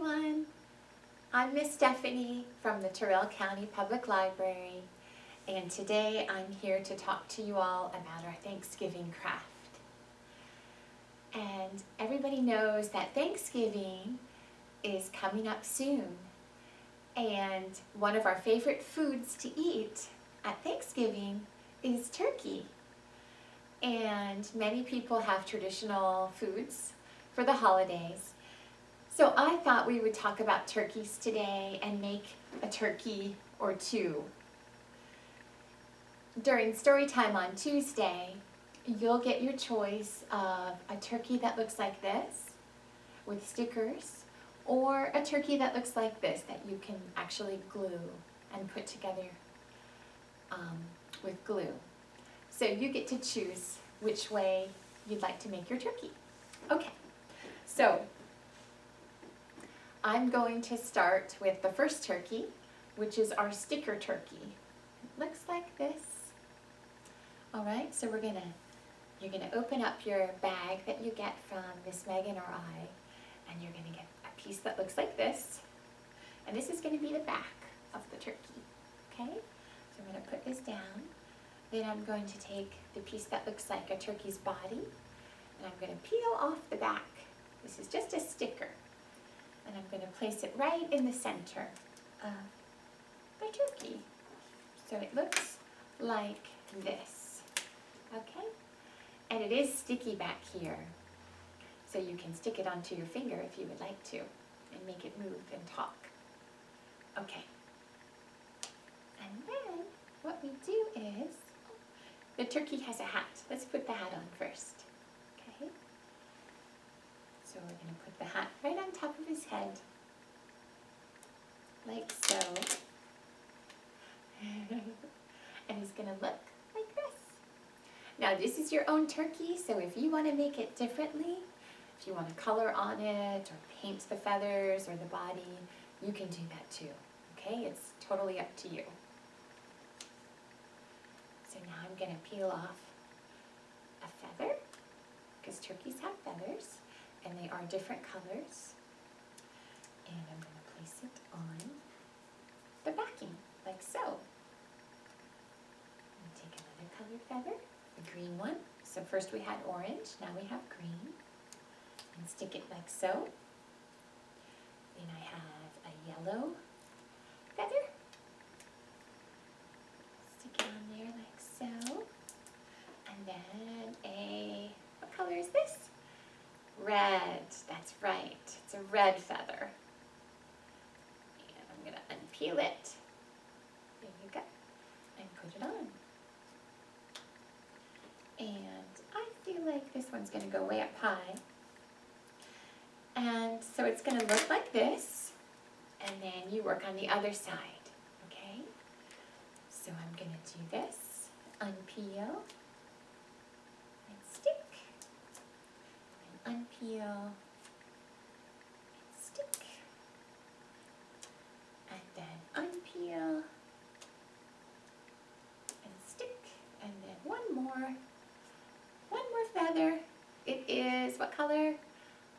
everyone. I'm Miss Stephanie from the Tyrrell County Public Library, and today I'm here to talk to you all about our Thanksgiving craft. And everybody knows that Thanksgiving is coming up soon, and one of our favorite foods to eat at Thanksgiving is turkey. And many people have traditional foods for the holidays. So I thought we would talk about turkeys today and make a turkey or two. During story time on Tuesday, you'll get your choice of a turkey that looks like this with stickers, or a turkey that looks like this that you can actually glue and put together with glue. So you get to choose which way you'd like to make your turkey. Okay, so I'm going to start with the first turkey, which is our sticker turkey. It looks like this. All right, so you're gonna open up your bag that you get from Miss Megan or I, and you're gonna get a piece that looks like this. And this is gonna be the back of the turkey, okay? So I'm gonna put this down. Then I'm going to take the piece that looks like a turkey's body, and I'm gonna peel off the back. This is just a sticker. And I'm going to place it right in the center of the turkey. So it looks like this, okay? And it is sticky back here, so you can stick it onto your finger if you would like to and make it move and talk. Okay. And then what we do is, the turkey has a hat. Let's put the hat on first, okay? So we're going to put the hat right on top of his head, like so. And he's going to look like this. Now this is your own turkey, so if you want to make it differently, if you want to color on it or paint the feathers or the body, you can do that too, okay? It's totally up to you. So now I'm going to peel off a feather, because turkeys have feathers. And they are different colors. And I'm going to place it on the backing, like so. And take another colored feather, the green one. So first we had orange, now we have green. And stick it like so. Then I have a yellow feather. Stick it on there like so. And then what color is this? Red, that's right, it's a red feather. And I'm going to unpeel it. There you go. And put it on. And I feel like this one's going to go way up high. And so it's going to look like this. And then you work on the other side, okay? So I'm going to do this, unpeel, and stick. Unpeel and stick, and then unpeel and stick, and then one more feather. It is what color?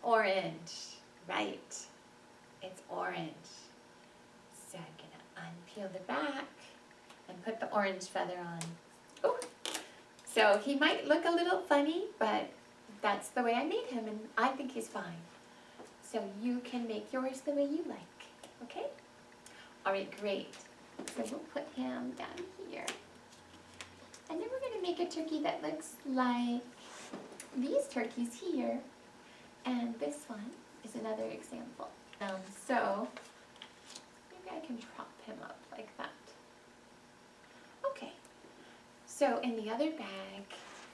Orange, right? It's orange. So I'm gonna unpeel the back and put the orange feather on. Oh, so he might look a little funny, but that's the way I made him, and I think he's fine. So you can make yours the way you like, okay? All right, great. So we'll put him down here. And then we're going to make a turkey that looks like these turkeys here. And this one is another example. So maybe I can prop him up like that. Okay. So in the other bag,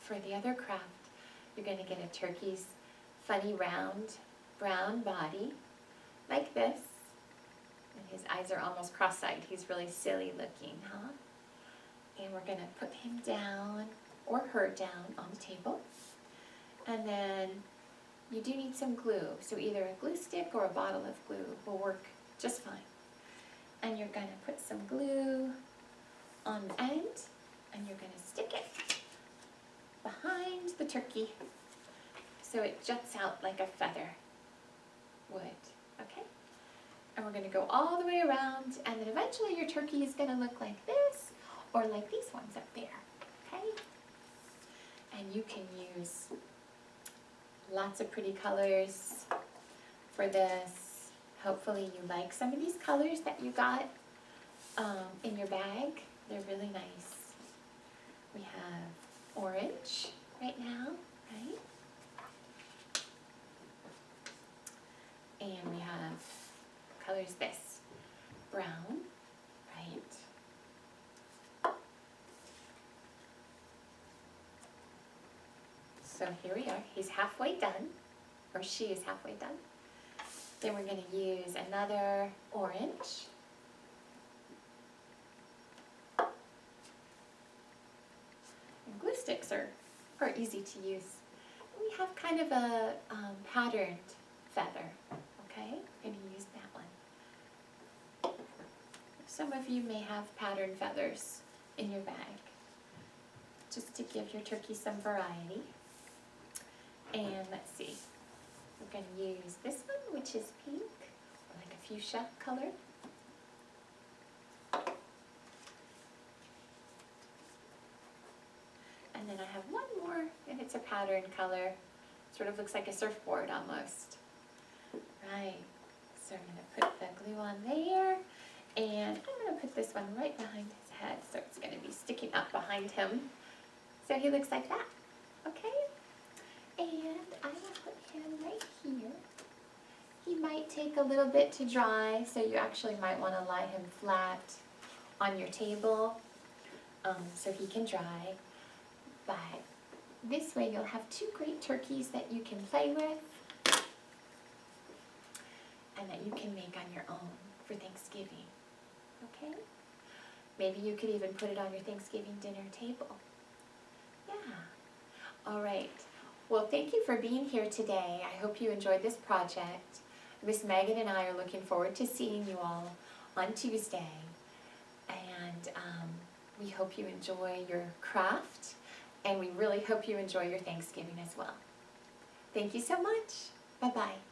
for the other craft, you're going to get a turkey's funny round brown body, like this. And his eyes are almost cross-eyed. He's really silly looking, huh? And we're going to put him down, or her down, on the table. And then you do need some glue. So either a glue stick or a bottle of glue will work just fine. And you're going to put some glue on the end, and you're going to stick it behind the turkey so it juts out like a feather would, okay? And we're going to go all the way around, and then eventually your turkey is going to look like this, or like these ones up there, okay? And you can use lots of pretty colors for this. Hopefully you like some of these colors that you got in your bag. They're really nice. We have orange right now, right? And we have colors this, brown, right? So here we are, he's halfway done, or she is halfway done. Then we're going to use another orange. And glue sticks are easy to use. We have kind of a patterned feather, okay? I'm going to use that one. Some of you may have patterned feathers in your bag, just to give your turkey some variety. And let's see, we're going to use this one, which is pink, or like a fuchsia color. And then I have one more, and it's a pattern color. Sort of looks like a surfboard almost. Right, so I'm going to put the glue on there, and I'm going to put this one right behind his head, so it's going to be sticking up behind him. So he looks like that, okay? And I will put him right here. He might take a little bit to dry, so you actually might want to lie him flat on your table so he can dry. But this way you'll have two great turkeys that you can play with and that you can make on your own for Thanksgiving, okay? Maybe you could even put it on your Thanksgiving dinner table. Yeah. All right. Well, thank you for being here today. I hope you enjoyed this project. Miss Megan and I are looking forward to seeing you all on Tuesday. And we hope you enjoy your craft, and we really hope you enjoy your Thanksgiving as well. Thank you so much. Bye-bye.